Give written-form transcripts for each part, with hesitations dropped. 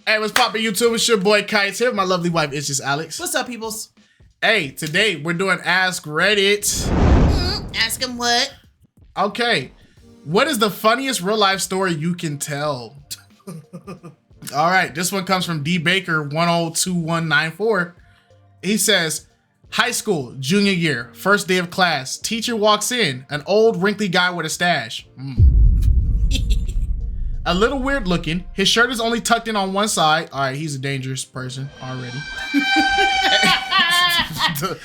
Hey, what's poppin' YouTube? It's your boy KiteZz here. My lovely wife is just Alex. What's up, peoples? Hey, today we're doing Ask Reddit. Ask him what? Okay, what is the funniest real life story you can tell? All right, this one comes from D Baker 102194. He says, high school, junior year, first day of class. Teacher walks in, an old wrinkly guy with a stash. A little weird looking. His shirt is only tucked in on one side. All right, he's a dangerous person already.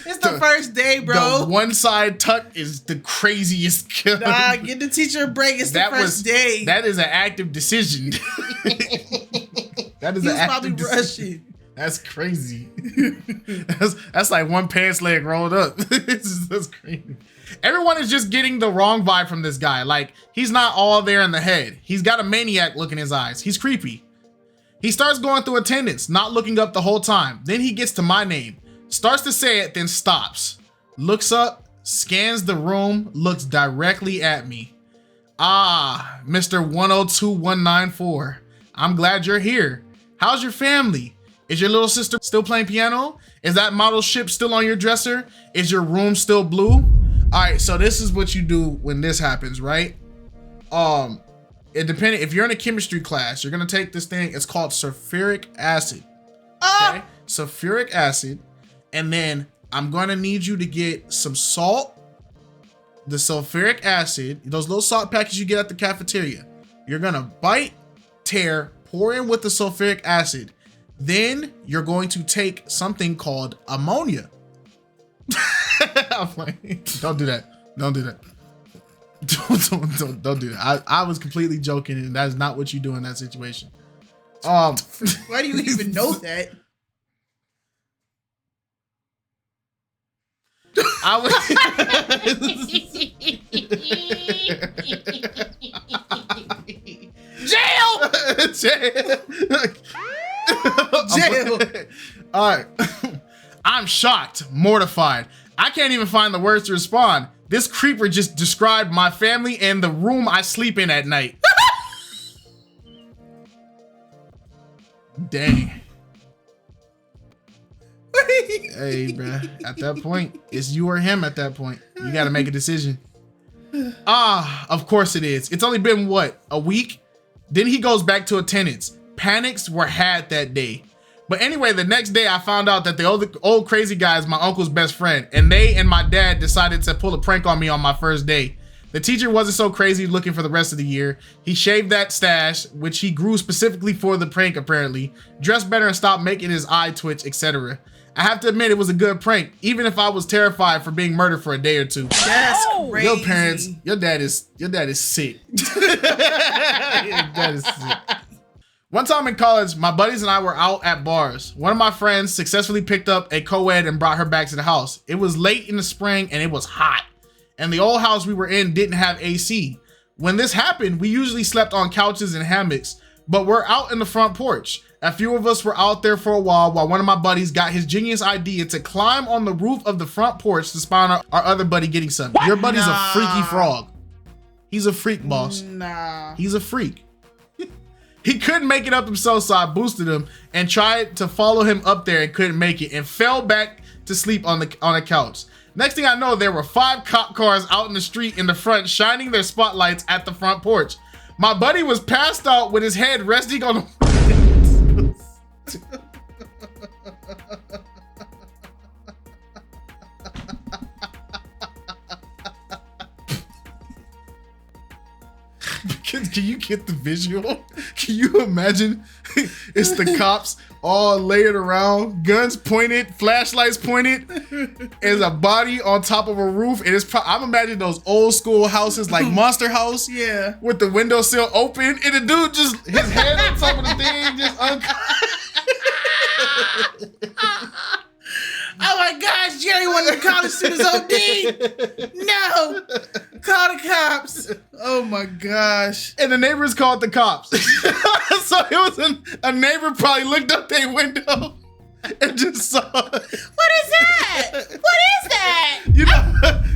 It's the first day, bro. The one side tuck is the craziest killer. Nah, get the teacher a break. It's the first day. That is an active decision. That is an active decision. That's crazy. that's like one pants leg rolled up. That's crazy. Everyone is just getting the wrong vibe from this guy. Like, he's not all there in the head. He's got a maniac look in his eyes. He's creepy. He starts going through attendance, not looking up the whole time. Then he gets to my name, starts to say it, then stops. Looks up, scans the room, looks directly at me. Ah, Mr. 102194. I'm glad you're here. How's your family? Is your little sister still playing piano? Is that model ship still on your dresser? Is your room still blue? All right, so this is what you do when this happens, right? It depending, if you're in a chemistry class, you're gonna take this thing, it's called sulfuric acid. Okay? Sulfuric acid, and then I'm gonna need you to get some salt, the sulfuric acid, those little salt packets you get at the cafeteria. You're gonna bite, tear, pour in with the sulfuric acid. Then you're going to take something called ammonia. I'm like, don't do that. Don't do that. Don't do that. I was completely joking, and that's not what you do in that situation. Why do you even know that? I was jail. All right. I'm shocked, mortified. I can't even find the words to respond. This creeper just described my family and the room I sleep in at night. Dang. Hey, bruh. At that point, it's you or him at that point. You gotta make a decision. Of course it is. It's only been, what, a week? Then he goes back to attendance. Panics were had that day. But anyway, the next day I found out that the old crazy guy is my uncle's best friend, and they and my dad decided to pull a prank on me on my first day. The teacher wasn't so crazy looking for the rest of the year. He shaved that stash, which he grew specifically for the prank apparently, dressed better and stopped making his eye twitch, etc. I have to admit it was a good prank, even if I was terrified for being murdered for a day or two. That's crazy. Your parents, your dad is sick. Your dad is sick. One time in college, my buddies and I were out at bars. One of my friends successfully picked up a co-ed and brought her back to the house. It was late in the spring and it was hot. And the old house we were in didn't have AC. When this happened, we usually slept on couches and hammocks, but we're out in the front porch. A few of us were out there for a while one of my buddies got his genius idea to climb on the roof of the front porch to spy on our other buddy getting something. Your buddy's a freaky frog. He's a freak, boss. Nah. He's a freak. He couldn't make it up himself, so I boosted him and tried to follow him up there and couldn't make it and fell back to sleep on the couch. Next thing I know, there were 5 cop cars out in the street in the front shining their spotlights at the front porch. My buddy was passed out with his head resting on the... Can you get the visual? Can you imagine? It's the cops all layered around, guns pointed, flashlights pointed. There's a body on top of a roof, and it's I'm imagining those old school houses like Monster House, yeah, with the windowsill open, and the dude just his head on top of the thing, just Oh my gosh, Jerry wanted to call the students OD. No, call the cops. Oh my gosh. And the neighbors called the cops. So it was a neighbor probably looked up their window and just saw. What is that? What is that? You know,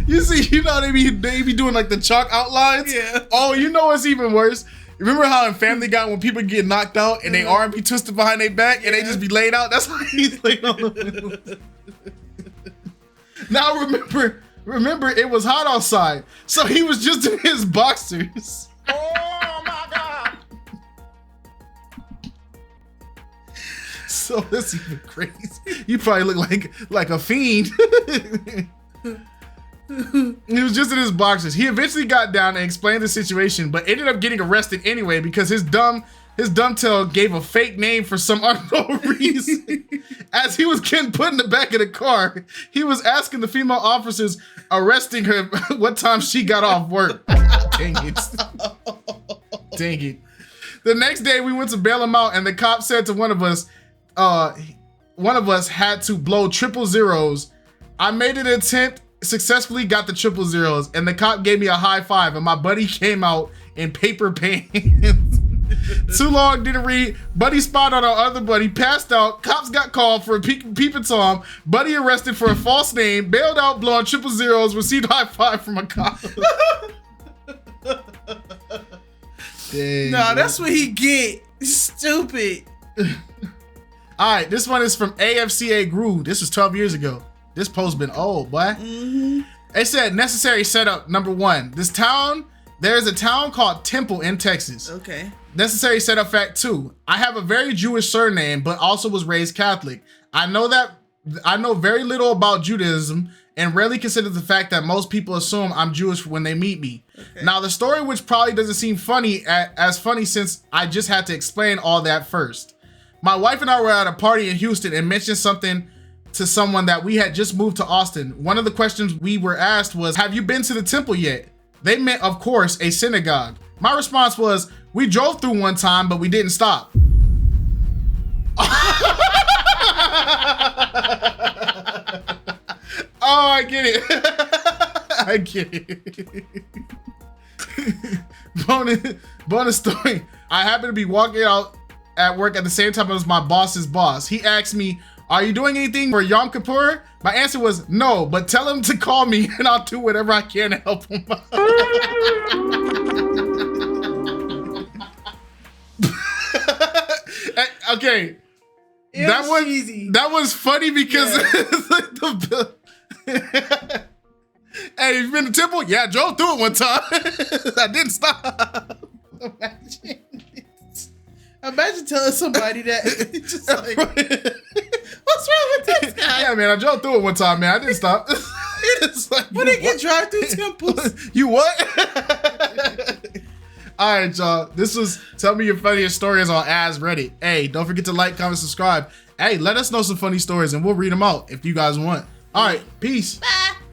you know they be doing like the chalk outlines. Yeah. Oh, you know what's even worse? Remember how in Family Guy when people get knocked out and their arm be twisted behind their back and they just be laid out? That's how he's laid on the window. Now remember it was hot outside, so he was just in his boxers. Oh my God. So that's even crazy. You probably look like a fiend. He was just in his boxers. He eventually got down and explained the situation, but ended up getting arrested anyway because his dumb tail gave a fake name for some unknown reason. As he was getting put in the back of the car, he was asking the female officers arresting her what time she got off work. Dang it. Dang it. The next day we went to bail him out and the cop said to one of us had to blow 000. I made an attempt, successfully got the 000, and the cop gave me a high five and my buddy came out in paper pants. Too long, didn't read. Buddy spotted on our other buddy, passed out. Cops got called for a peeping Tom. Buddy arrested for a false name, bailed out, blowing 000, received high five from a cop. Dang, nah, that's what he get. Stupid. All right, this one is from AFCA Groove. This was 12 years ago. This post been old, boy. Mm-hmm. It said necessary setup number 1. There's a town called Temple in Texas. Okay. Necessary setup fact 2. I have a very Jewish surname, but also was raised Catholic. I know very little about Judaism and rarely consider the fact that most people assume I'm Jewish when they meet me. Okay. Now the story, which probably doesn't seem funny as funny since I just had to explain all that first. My wife and I were at a party in Houston and mentioned something to someone that we had just moved to Austin. One of the questions we were asked was, have you been to the temple yet? They meant, of course, a synagogue. My response was, we drove through one time, but we didn't stop. Oh, I get it. I get it. Bonus story. I happened to be walking out at work at the same time as my boss's boss. He asked me, are you doing anything for Yom Kippur? My answer was no, but tell him to call me and I'll do whatever I can to help him. Okay. That was funny because it's like hey, you been to Temple? Yeah, I drove through it one time. I didn't stop. Imagine telling somebody that. Just like, what's wrong with this guy? Yeah, man, I drove through it one time, man. I didn't stop. It's like, what did you drive through temples? You what? All right, y'all. This was Tell Me Your Funniest Stories on As Reddit. Hey, don't forget to like, comment, subscribe. Hey, let us know some funny stories and we'll read them out if you guys want. All right, peace. Bye.